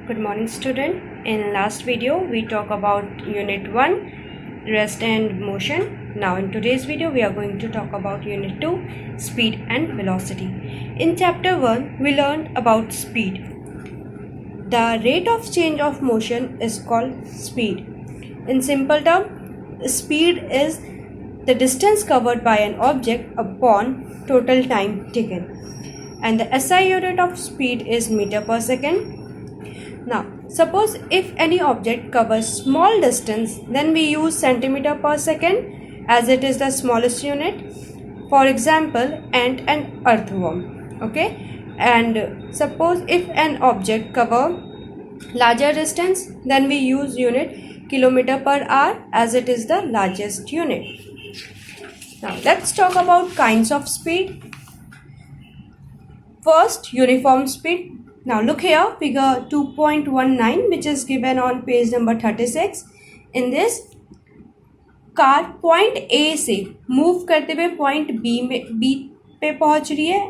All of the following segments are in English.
Good morning student. In last video we talk about unit 1 rest and motion. Now in today's video we are going to talk about unit 2 speed and velocity. In chapter 1 we learned about speed. The rate of change of motion is called speed. In simple term, speed is the distance covered by an object upon total time taken, and the SI unit of speed is meter per second. Now, suppose if any object covers small distance, then we use centimeter per second as it is the smallest unit. For example, ant and earthworm. Okay, and suppose if an object cover larger distance, then we use unit kilometer per hour as it is the largest unit. Now, let's talk about kinds of speed. First, uniform speed. Now look here, figure 2.19, which is given on page number 36. In this, car point A से move करते हुए point B पे पहुंच रही है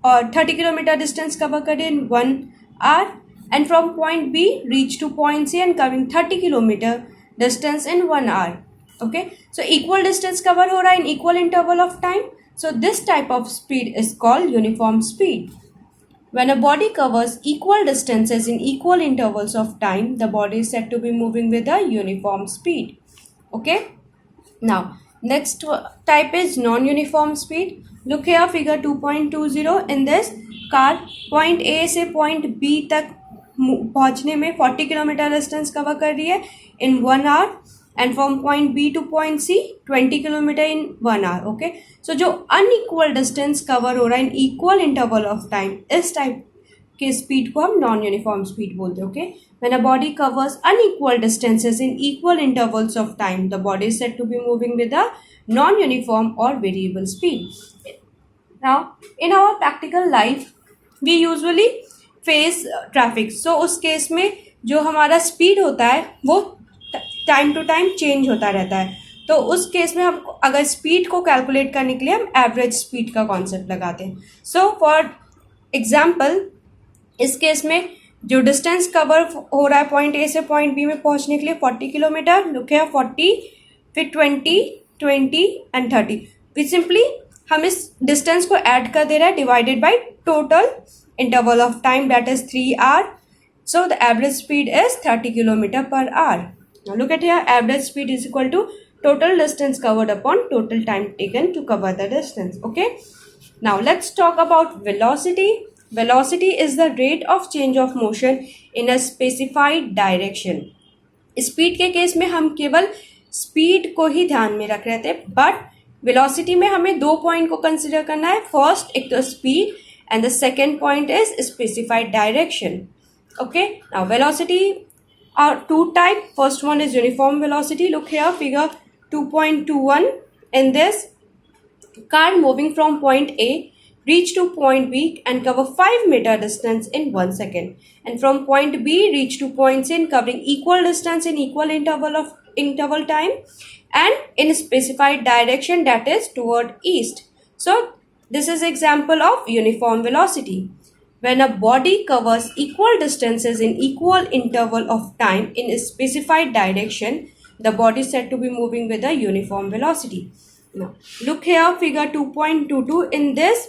और 30 kilometre distance cover कर रही है in 1 hour, and from point B reach to point C and covering 30 kilometre distance in 1 hour. Okay, so equal distance cover हो रहा है in equal interval of time. So this type of speed is called uniform speed. When a body covers equal distances in equal intervals of time, the body is said to be moving with a uniform speed. Okay. Now, next type is non-uniform speed. Look here, figure 2.20. In this, car point A से point B तक पहुँचने में 40 kilometre distance cover कर रही है in 1 hour, and from point B to point C 20 kilometre in 1 hour. Okay, so जो unequal distance cover हो रहा है in equal interval of time, इस type के speed को हम non uniform speed बोलते हैं. Okay, when a body covers unequal distances in equal intervals of time, the body is said to be moving with a non uniform or variable speed. Now in our practical life we usually face traffic, so उस case में जो हमारा speed होता है वो time to time change होता रहता है. तो उस केस में हम अगर स्पीड को कैलकुलेट करने के लिए हम एवरेज स्पीड का कॉन्सेप्ट लगाते हैं. सो फॉर एग्जांपल, इस केस में जो डिस्टेंस कवर हो रहा है पॉइंट ए से पॉइंट बी में पहुंचने के लिए 40 किलोमीटर. लुक है 40, फिर 20 एंड 30. फिर सिंपली हम इस डिस्टेंस को ऐड कर दे रहे हैं divided by total interval of time, that is 3 hour. So the average speed is 30 kilometer per hour. Now look at here, average speed is equal to total distance covered upon total time taken to cover the distance. Okay. Now let's talk about velocity. Velocity is the rate of change of motion in a specified direction. Speed के case में हम केवल speed को ही ध्यान में रख रहे थे, but velocity में हमें दो पॉइंट को कंसिडर करना है. फर्स्ट एक तो speed and the second point is specified direction. Okay, now velocity are two type. First one is uniform velocity. Look here, figure 2.21. In this, car moving from point A reach to point B and cover 5 meter distance in 1 second, and from point B reach to point C and covering equal distance in equal interval time and in specified direction, that is toward east. So this is example of uniform velocity. When a body covers equal distances in equal interval of time in a specified direction, the body is said to be moving with a uniform velocity. Now, look here, figure 2.22. In this,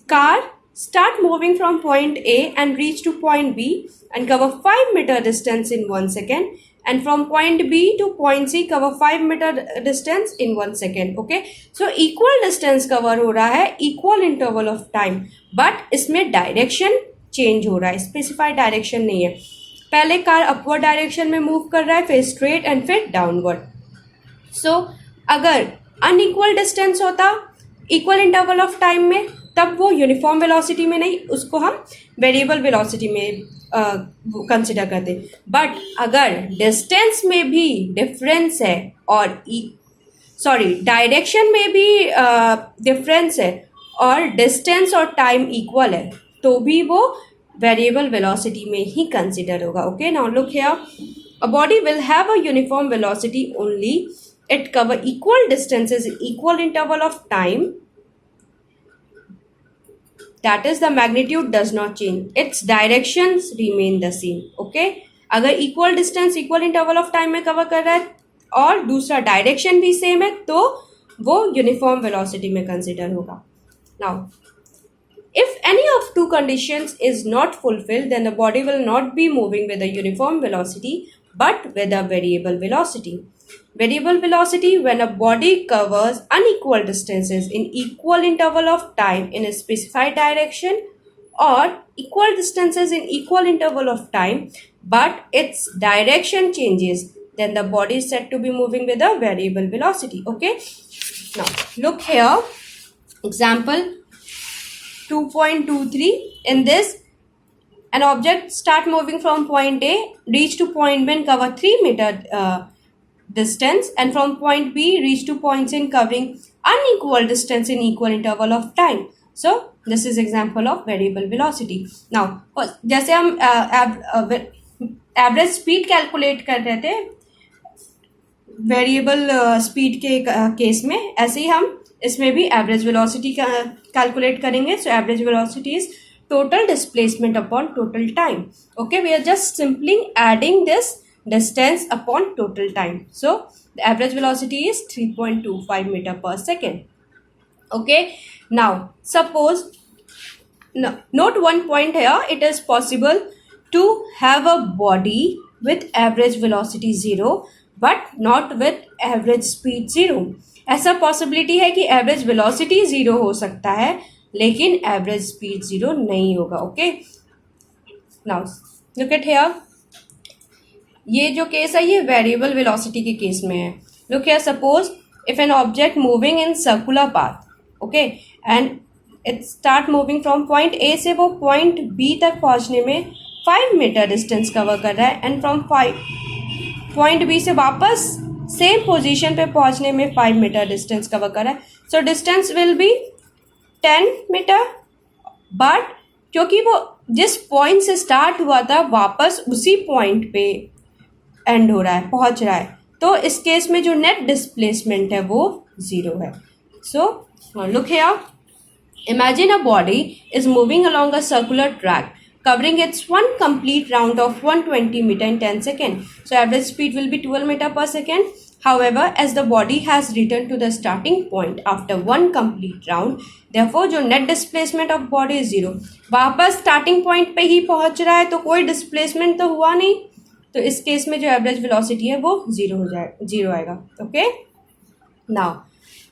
car start moving from point A and reach to point B and cover 5 meter distance in 1 second, and from point B to point C cover 5 meter distance in 1 second. Okay, so equal distance cover हो रहा है equal interval of time, but इसमें direction change हो रहा है, specified direction नहीं है. पहले कार upward direction में move कर रहा है, फिर straight and फिर downward. So अगर unequal distance होता equal interval of time में, तब वो यूनिफॉर्म वेलोसिटी में नहीं, उसको हम वेरिएबल वेलोसिटी में कंसिडर करते. बट अगर डिस्टेंस में भी डिफरेंस है और डायरेक्शन में भी डिफरेंस है और डिस्टेंस और टाइम इक्वल है, तो भी वो वेरिएबल वेलोसिटी में ही कंसिडर होगा. Okay, now look here, a body will have a uniform velocity only it cover equal distances in equal interval of time. That is, the magnitude does not change, its directions remain the same. Okay, अगर equal distance equal interval of time में cover कर रहा है और दूसरा direction भी same है तो वो यूनिफॉर्म वेलोसिटी में कंसिडर होगा. Now if any of two conditions is not fulfilled, then the body will not be moving with a uniform velocity but with a variable velocity. Variable velocity when a body covers unequal distances in equal interval of time in a specified direction or equal distances in equal interval of time but its direction changes, then the body is said to be moving with a variable velocity. Okay, now look here, example 2.23. In this, an object start moving from point A, reach to point B and cover 3 meter distance, and from point B reach to point C covering unequal distance in equal interval of time. So this is example of variable velocity. Now जैसे हम average speed calculate कर रहे the variable speed के case में, ऐसे ही हम इसमें भी एवरेज वेलोसिटी कैलकुलेट करेंगे. So average velocity is total displacement upon total time. Okay, we are just simply adding this distance upon total time. So the average velocity is 3.25 metre per second. Okay, now suppose note one point here, it is possible to have a body with average velocity 0 but not with average speed 0. ऐसा possibility है कि average velocity 0 हो सकता है लेकिन average speed 0 नहीं होगा. Okay, now look at here, ये जो केस है ये वेरिएबल वेलोसिटी के केस में है. Look here, suppose if an object moving in circular path, okay, and it start moving from point A से वो पॉइंट बी तक पहुंचने में 5 मीटर डिस्टेंस कवर कर रहा है एंड फ्रॉम पॉइंट बी से वापस सेम पोजीशन पे पहुंचने में 5 मीटर डिस्टेंस कवर कर रहा है. So distance will be 10 metre, but क्योंकि वो जिस पॉइंट से स्टार्ट हुआ था वापस उसी पॉइंट पे एंड हो रहा है, पहुंच रहा है, तो इस केस में जो नेट डिस्प्लेसमेंट है वो 0 है. So look here, imagine a body is moving along a circular track covering its one complete round of 120 meter in 10 seconds. So average speed will be 12 meter per second. However, as the body has returned to the starting point after one complete round, therefore जो net displacement of body is 0. वापस starting point पे ही पहुंच रहा है तो कोई displacement तो हुआ नहीं, तो इस केस में जो average velocity है वो 0 आएगा. Okay, now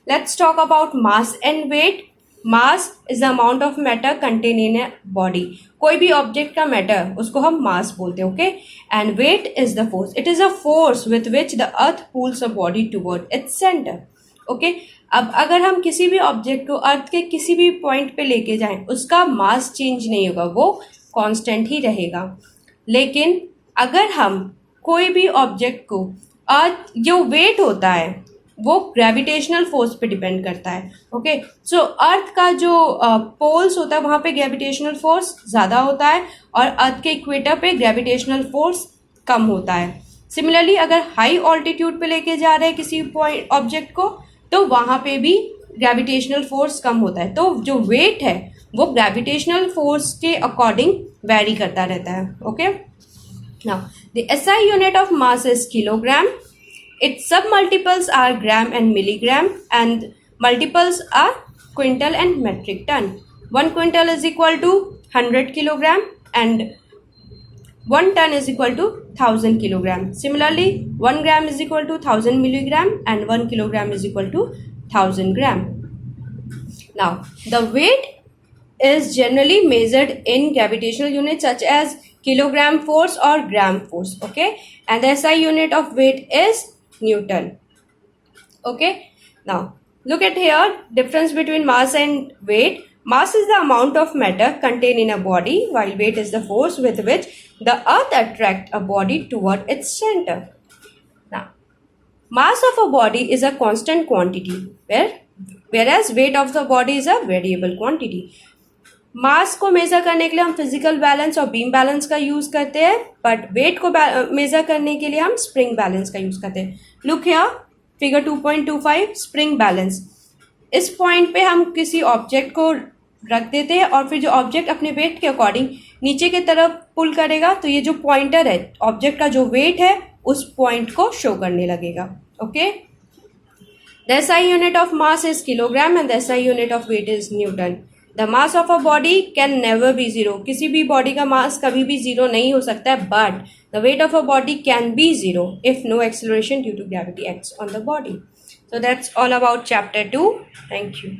let's talk about mass and weight. Mass is the amount of matter contain in a body. कोई भी ऑब्जेक्ट का मैटर उसको हम मास बोलते हैं. Okay, and weight is the force. It is a force with which the earth pulls a body toward its centre. Okay, अब अगर हम किसी भी ऑब्जेक्ट को अर्थ के किसी भी पॉइंट पे लेके जाएं उसका मास चेंज नहीं होगा, वो कांस्टेंट ही रहेगा. लेकिन अगर हम कोई भी ऑब्जेक्ट को अर्थ जो वेट होता है वो ग्रेविटेशनल फोर्स पे डिपेंड करता है. ओके, सो अर्थ का जो पोल्स होता है वहाँ पे ग्रेविटेशनल फोर्स ज़्यादा होता है और अर्थ के इक्वेटर पे ग्रेविटेशनल फोर्स कम होता है. सिमिलरली अगर हाई ऑल्टीट्यूड पे लेके जा रहे हैं किसी पॉइंट ऑब्जेक्ट को तो वहाँ पे भी ग्रेविटेशनल फोर्स कम होता है. तो जो वेट है वो ग्रेविटेशनल फोर्स के अकॉर्डिंग वेरी करता रहता है. Okay, now the SI unit of mass is kilogram. Its sub-multiples are gram and milligram, and multiples are quintal and metric ton. 1 quintal is equal to 100 kilogram and 1 ton is equal to 1000 kilogram. Similarly, 1 gram is equal to 1000 milligram and 1 kilogram is equal to 1000 gram. Now, the weight is generally measured in gravitational units such as kilogram force or gram force. Okay, and the SI unit of weight is Newton. Okay, now look at here, difference between mass and weight. Mass is the amount of matter contained in a body while weight is the force with which the earth attracts a body toward its center. Now mass of a body is a constant quantity whereas weight of the body is a variable quantity. मास को major करने के लिए हम physical balance और beam balance का use करते हैं, but wait को मेजर करने के लिए हम स्प्रिंग बैलेंस का यूज करते हैं. Look here, figure 2.25, spring balance. इस पॉइंट पे हम किसी ऑब्जेक्ट को रख देते हैं और फिर जो ऑब्जेक्ट अपने वेट के अकॉर्डिंग नीचे की तरफ पुल करेगा तो ये जो पॉइंटर है ऑब्जेक्ट का जो वेट है उस पॉइंट को शो करने लगेगा. Okay, the SI unit of mass is kilogram and the SI unit of weight is Newton. The mass of a body can never be zero. किसी भी बॉडी का मास कभी भी जीरो नहीं हो सकता है, but the weight of a body can be zero if no acceleration due to gravity acts on the body. So that's all about chapter 2. Thank you.